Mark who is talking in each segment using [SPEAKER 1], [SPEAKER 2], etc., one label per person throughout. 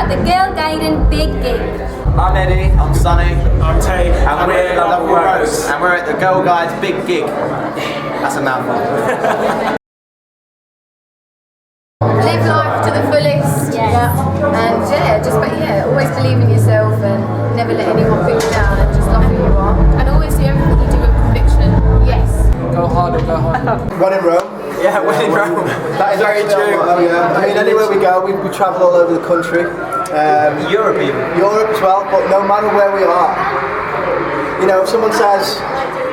[SPEAKER 1] at the Girlguiding Big Gig.
[SPEAKER 2] I'm Eddie. I'm Sonny.
[SPEAKER 3] I'm Tay.
[SPEAKER 2] And we're Love Rose. And we're at the Girlguiding Big Gig. That's a mouthful.
[SPEAKER 4] Live life to the fullest. And always believe in yourself and never let anyone put you down and just love who you are. And always do everything you do with conviction. Yes.
[SPEAKER 3] Go harder, go harder.
[SPEAKER 5] Run in Rome.
[SPEAKER 2] Yeah, when in Rome.
[SPEAKER 5] That is
[SPEAKER 2] very true.
[SPEAKER 5] I mean, anywhere we go, we travel all over the country.
[SPEAKER 2] Europe even.
[SPEAKER 5] Europe as well, but no matter where we are, you know, if someone says,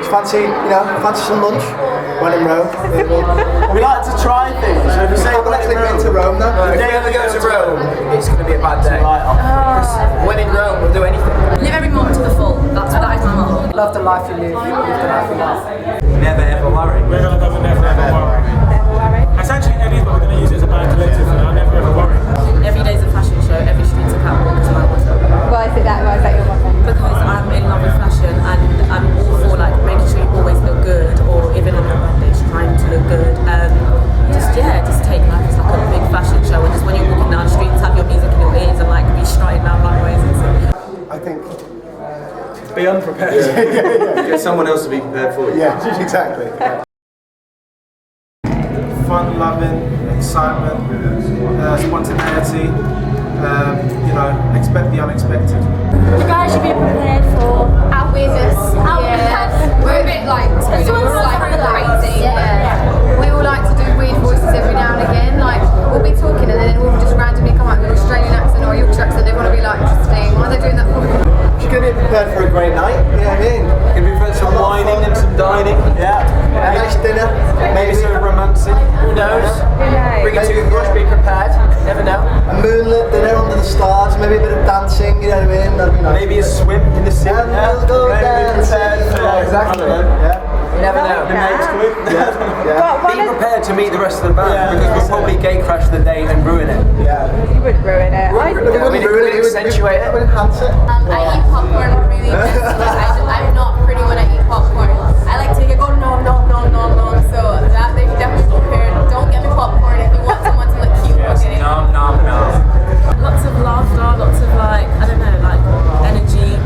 [SPEAKER 5] fancy some lunch, run in Rome.
[SPEAKER 2] We like to try things. So if you say
[SPEAKER 5] I've actually been to Rome though.
[SPEAKER 2] If we ever go to Rome, it's going to be a bad day. When in Rome, we'll do anything.
[SPEAKER 4] Live every moment to the full. That is my motto.
[SPEAKER 3] Love the life you live. Live the life you love.
[SPEAKER 2] Never ever worry.
[SPEAKER 3] We're going to go with never ever worry. That's actually Eddie's, but we're going to use it as a band collective for now. Never ever worry.
[SPEAKER 6] Every day's a fashion show, every street's a catwalk is my motto.
[SPEAKER 4] Why is that your motto?
[SPEAKER 6] Because I'm in love with fashion and I'm all for like making sure you always look good, or even on your birthdays trying to look good. Just take life as like a big fashion show, and just when you're walking down the streets, have your music in your ears and like be strutting down runways and stuff.
[SPEAKER 5] I think.
[SPEAKER 3] Be unprepared.
[SPEAKER 2] Get someone else to be prepared for you.
[SPEAKER 5] Yeah, exactly.
[SPEAKER 3] Fun, loving, excitement, spontaneity. Expect the unexpected.
[SPEAKER 1] You guys should be prepared for
[SPEAKER 4] Our weirdness. We're a bit like crazy. Yeah. We all like to do weird voices every now and again. Like we'll be talking and then we'll just randomly come out with an Australian accent or a Yorkshire accent. They want to be like, interesting. Why are they doing that for?
[SPEAKER 5] She's going to be prepared for a great night, you know what I mean?
[SPEAKER 2] Going to be prepared for some whining and some dining.
[SPEAKER 5] Yeah. A nice dinner.
[SPEAKER 2] Maybe some romancing. Who knows? Bring a toothbrush, be prepared. Never know.
[SPEAKER 5] A moonlit dinner under the stars, maybe a bit of dancing, you know what I mean? That'd be nice.
[SPEAKER 2] Maybe a swim in the sea.
[SPEAKER 5] We'll go dancing.
[SPEAKER 2] Exactly. You never know. Be prepared to meet the rest of the band because we'll probably gate crash the day and ruin it.
[SPEAKER 5] Yeah.
[SPEAKER 4] You would ruin it.
[SPEAKER 5] We would
[SPEAKER 2] accentuate it.
[SPEAKER 5] We would enhance it.
[SPEAKER 4] I eat popcorn really I'm not pretty when I eat popcorn. I like to go no. So that they should definitely be prepared. Don't get me popcorn if you want someone to look cute. Okay?
[SPEAKER 2] No.
[SPEAKER 6] Lots of laughter, lots of like, I don't know, like energy,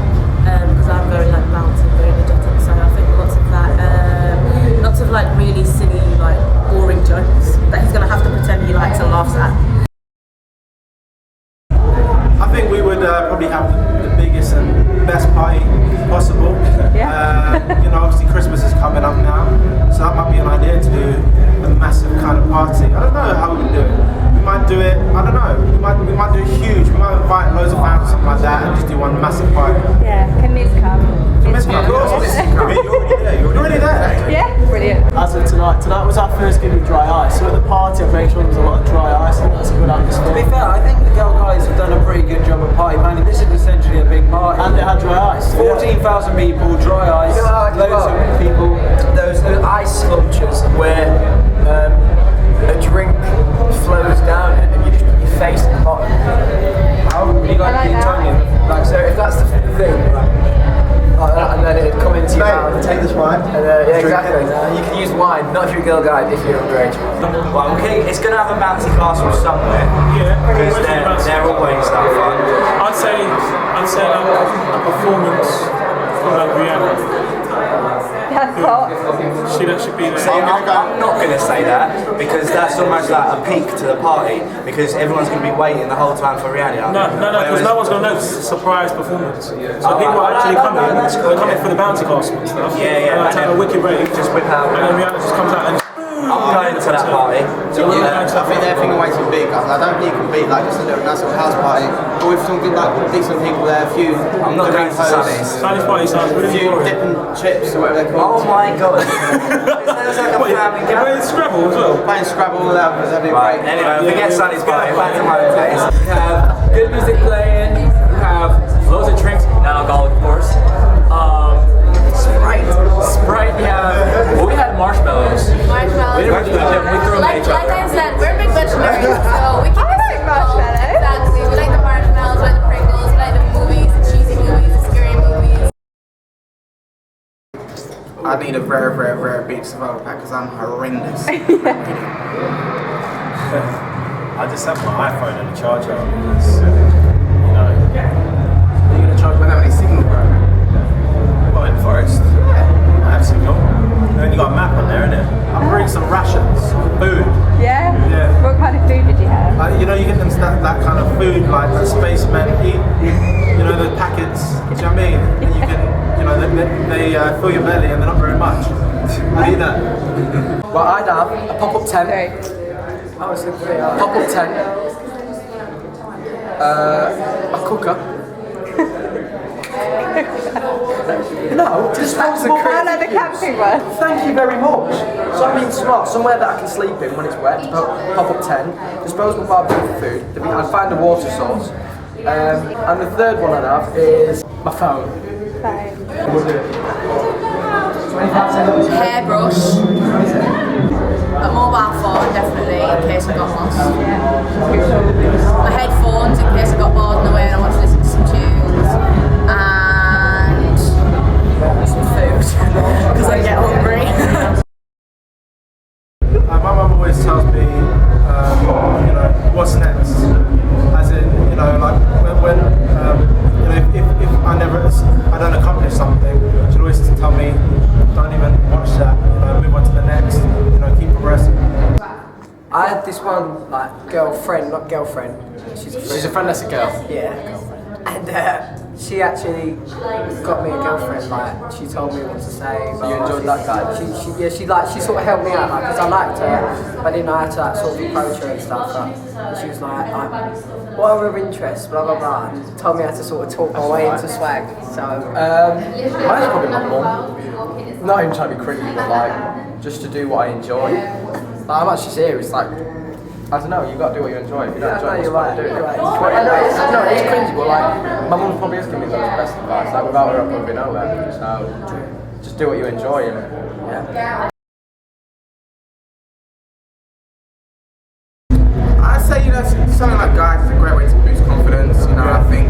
[SPEAKER 6] because I'm very like bouncy, very energetic, so I think lots of that, lots of like really silly, like boring jokes that he's going to have to pretend he likes and laughs at.
[SPEAKER 3] I think we would probably have the biggest and best party possible. Obviously Christmas is coming up now, so that might be an idea to do a massive kind of party. I don't know how we would do it. We might do it, I don't know, we might do it huge. We might invite loads of fans or something like that and just do one massive party.
[SPEAKER 4] Yeah, can Mizz come?
[SPEAKER 3] Can Mizz come? Of course, you're already there.
[SPEAKER 4] Yeah, brilliant.
[SPEAKER 7] As of tonight was our first gig with dry ice. So at the party, I made sure there was a lot of dry ice. I think that's a good atmosphere.
[SPEAKER 2] To be fair, I think the girl guys have done a pretty good job of party planning. This is essentially a big party.
[SPEAKER 7] And it had dry ice.
[SPEAKER 2] 14,000 people, dry ice, loads of people. Those ice sculptures where a drink flows down it and you just put your face at the bottom. How would you like the Italian? Like, so if that's the thing, like that, and then it'd come into your mouth.
[SPEAKER 5] Take this wine.
[SPEAKER 2] And, exactly. You can use wine, not if you're a girl guide, if you're underage. Well, okay, it's going to have a bouncy castle somewhere.
[SPEAKER 3] Yeah,
[SPEAKER 2] because they're always that fun.
[SPEAKER 3] I'd say a performance from Rihanna. That should be there.
[SPEAKER 2] I'm not going to say that because that's almost like a peak to the party because everyone's going to be waiting the whole time for Rihanna.
[SPEAKER 3] No, because no one's going to know it's a surprise performance. So people are actually coming. They're coming for the bouncy castle and stuff.
[SPEAKER 2] Yeah.
[SPEAKER 3] And have a wicked rave.
[SPEAKER 2] Just whip out.
[SPEAKER 3] And then Rihanna just comes out and.
[SPEAKER 2] I'm going to that party.
[SPEAKER 5] I think they're thinking way too big. I don't think it can be like just a little nice little house party. But with some good, like decent people there, a few.
[SPEAKER 2] I'm not going to Sunny's.
[SPEAKER 3] Sunny's party sounds really
[SPEAKER 5] A few
[SPEAKER 3] boring.
[SPEAKER 5] dipping chips or whatever they're called.
[SPEAKER 2] Oh my god. It sounds like a family
[SPEAKER 3] You're playing Scrabble as well.
[SPEAKER 5] Playing Scrabble, that'd be
[SPEAKER 2] Right,
[SPEAKER 5] great.
[SPEAKER 2] anyway, forget Sunny's party, back to my own place. You have good music playing, you have loads of drinks, non-alcoholic of course. Sprite, yeah. We had marshmallows.
[SPEAKER 4] Marshmallows.
[SPEAKER 2] We threw them at each
[SPEAKER 4] Like I
[SPEAKER 2] other.
[SPEAKER 4] said, we're big vegetarians, so we keep it simple. Exactly. We like the marshmallows, we like the Pringles, we like the movies, the cheesy movies, the scary movies.
[SPEAKER 8] I need a very, very, very big survival pack because I'm horrendous.
[SPEAKER 3] I just have my iPhone and a charger. going? Are you going to charge me that many signal, bro? Well, in the forest? Yeah. I have signal. And then you got a map on there, innit? I'm bringing some rations, food.
[SPEAKER 9] Yeah?
[SPEAKER 3] Yeah.
[SPEAKER 9] What kind of food did you have?
[SPEAKER 3] You know, you get them that kind of food like that spacemen eat. You know, the packets. Do you know what I mean? And you can, you know, they fill your belly and they're not very much. I need that.
[SPEAKER 2] Well, I'd have a pop-up tent. Pop-up tent. A cooker. No, disposable
[SPEAKER 9] I know the camping one.
[SPEAKER 2] Thank you very much. So I mean, somewhere that I can sleep in when it's wet. Pop-up tent. Disposable barbecue for food. I'd find a water source. And the third one I'd have is my phone.
[SPEAKER 4] Hairbrush, a mobile phone definitely in case I got lost. My headphones in case I got bored on the way and I want to listen to some tunes. And some food because I get hungry.
[SPEAKER 3] My mum always tells me, you know, what's next? As in, you know, like when you know, if I don't accomplish something, she'll always tell me, don't even watch that. You know, move on to the next. You know, keep progressing.
[SPEAKER 2] I had this one like girlfriend, not girlfriend. She's a friend that's a girl. Yeah, and she actually got me a girlfriend. Like she told me what to say. So you enjoyed that guy? She sort of helped me out because I liked her, but I didn't know how to sort of approach her and stuff. And she was like, what are her interests? Blah blah blah. And told me how to sort of talk my way into swag. So mine's probably my mum. Not even trying to be creepy, but like just to do what I enjoy. Like, I'm actually serious. Like I don't know, you got to do what you enjoy. If you don't enjoy it, what's the point of doing it? No, it's cringy, but like, my mum probably is giving me the best advice. Like, without her, I'd probably be nowhere. So, just do what you enjoy, and yeah.
[SPEAKER 8] I'd say, you know, something like guys is a great way to boost confidence. You know, I think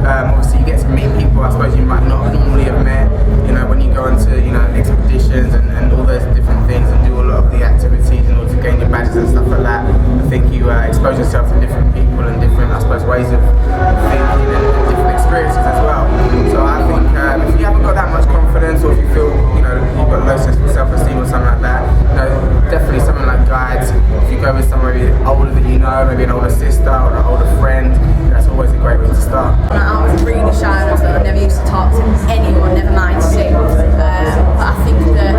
[SPEAKER 8] obviously you get to meet people I suppose you might not normally have met. You know, when you go into, you know, expeditions and all those different things and do a lot of the activities in order to gain your badges and stuff like that. I think you expose yourself to different people and different, I suppose, ways of thinking and different experiences as well. So I think if you haven't got that much confidence, or if you feel, you know, you've got low self-esteem or something like that, you know, definitely something like guides. If you go with somebody older than you know, maybe an older sister or an older friend, that's always a great way to start.
[SPEAKER 4] I was really shy and I never used to talk to anyone, never mind sing. But I think that,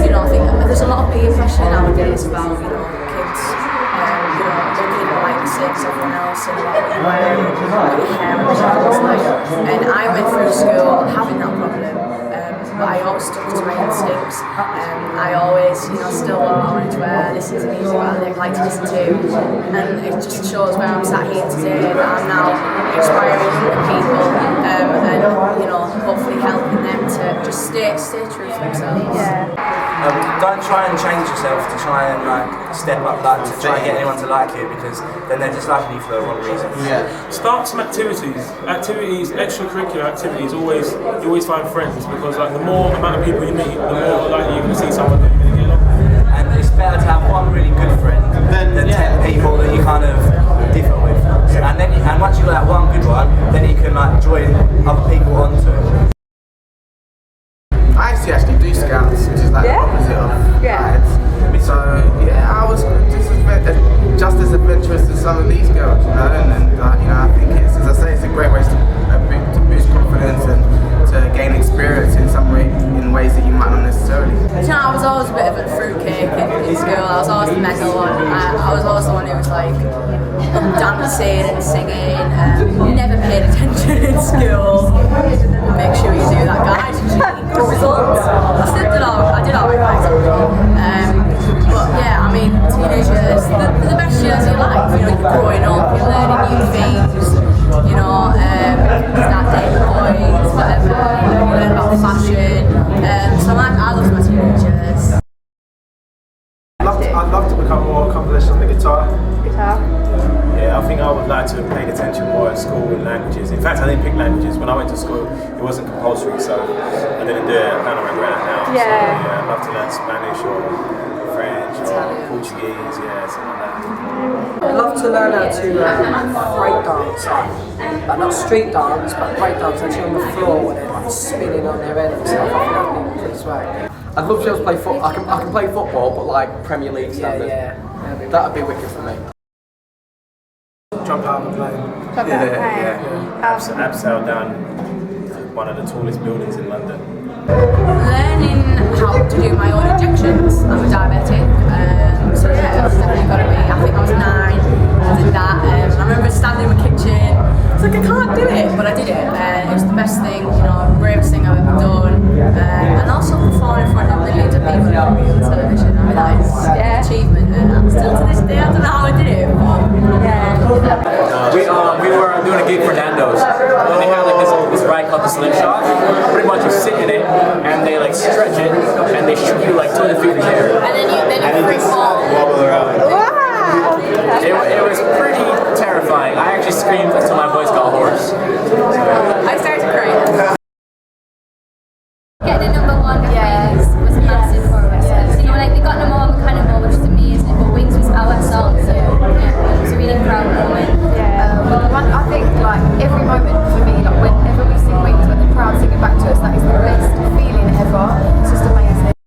[SPEAKER 4] you know, I think there's a lot of peer pressure nowadays about, you know, kids, you know, looking like the same as everyone else and about what you wear, what your hair and what it's like. And I went through school having that problem. But I always stuck to my instincts. I always, you know, still what I wanted to wear, listen to music I like to listen to, and it just shows where I'm sat here today that I'm now inspiring other people, and you know, hopefully helping them to just stay true to themselves.
[SPEAKER 9] Yeah.
[SPEAKER 2] Don't try and change yourself to try and like step up, like to try and get anyone to like you, because then they're just liking you for the wrong reasons.
[SPEAKER 3] Yeah.
[SPEAKER 10] Start some activities, extracurricular activities. You always find friends, because like the more amount of people you meet, the more likely you're going to see someone that you're going to get along with.
[SPEAKER 2] And it's better to have one really good friend than 10 people that you kind of differ with. And once you got that one good one, then you can like join other people onto it.
[SPEAKER 8] I used to actually do scouts, which is like the opposite of guides. So yeah, I was just as adventurous as some of these girls, you know. And you know, I think it's, as I say, it's a great way to boost confidence and to gain experience in some way, in ways that you might not necessarily.
[SPEAKER 4] You know, I was always a bit of a fruitcake in school. I was always the mega one. I was always the one who was like dancing and singing. Never paid attention in school. Make sure you do that, guys. Good results. I did all right by exam. But yeah, I mean, teenage years, they're the best years of your life. You know, you're growing up, you're learning new things. You know, start dating boys, whatever. You learn about fashion. So I love my teenage years.
[SPEAKER 3] I'd love to become more accomplished on the guitar.
[SPEAKER 9] Guitar?
[SPEAKER 3] Yeah, I think I would like to have paid attention more at school in languages. In fact, I didn't pick languages. When I went to school, it wasn't compulsory, so I didn't do it. I kind of regret it now.
[SPEAKER 9] Yeah.
[SPEAKER 3] So, yeah, I'd love to learn Spanish or French or
[SPEAKER 10] Portuguese, yeah, something like that.
[SPEAKER 2] I'd love to learn how to break dance, like not street dance, but break dance actually on the floor where they're like spinning on their head and stuff. I think that'd be pretty swag.
[SPEAKER 11] I'd love to be able to play football. I can play football, but like Premier League standard. That'd be wicked for me.
[SPEAKER 3] Jump out of the plane.
[SPEAKER 10] Abseil down one of the tallest buildings in London.
[SPEAKER 4] Learning how to do my own injections. I'm a diabetic, so yeah, that's definitely got to be. I think I was 9, I did that. I remember standing in my kitchen. I was like, I can't do it, but I did it. It was the best thing, bravest thing I've ever done. And also performing in front of millions of people on real television. I mean, that is an achievement, and still to this day, I don't know how I did it.
[SPEAKER 12] We were doing a gig for Nando's, and they had like this ride called the Slingshot. Pretty much you sit in it, and they like stretch it, and they shoot you like 200 feet in the air.
[SPEAKER 4] And then you free fall.
[SPEAKER 12] Wobble around.
[SPEAKER 9] Wow!
[SPEAKER 12] It was pretty terrifying. I actually screamed until my voice got hoarse.
[SPEAKER 4] I started to cry.
[SPEAKER 1] Getting the #1 was massive for us. Like we got #1 Cannonball, which is amazing, but Wings was our song, so yeah, it was a really proud moment.
[SPEAKER 4] I think like every moment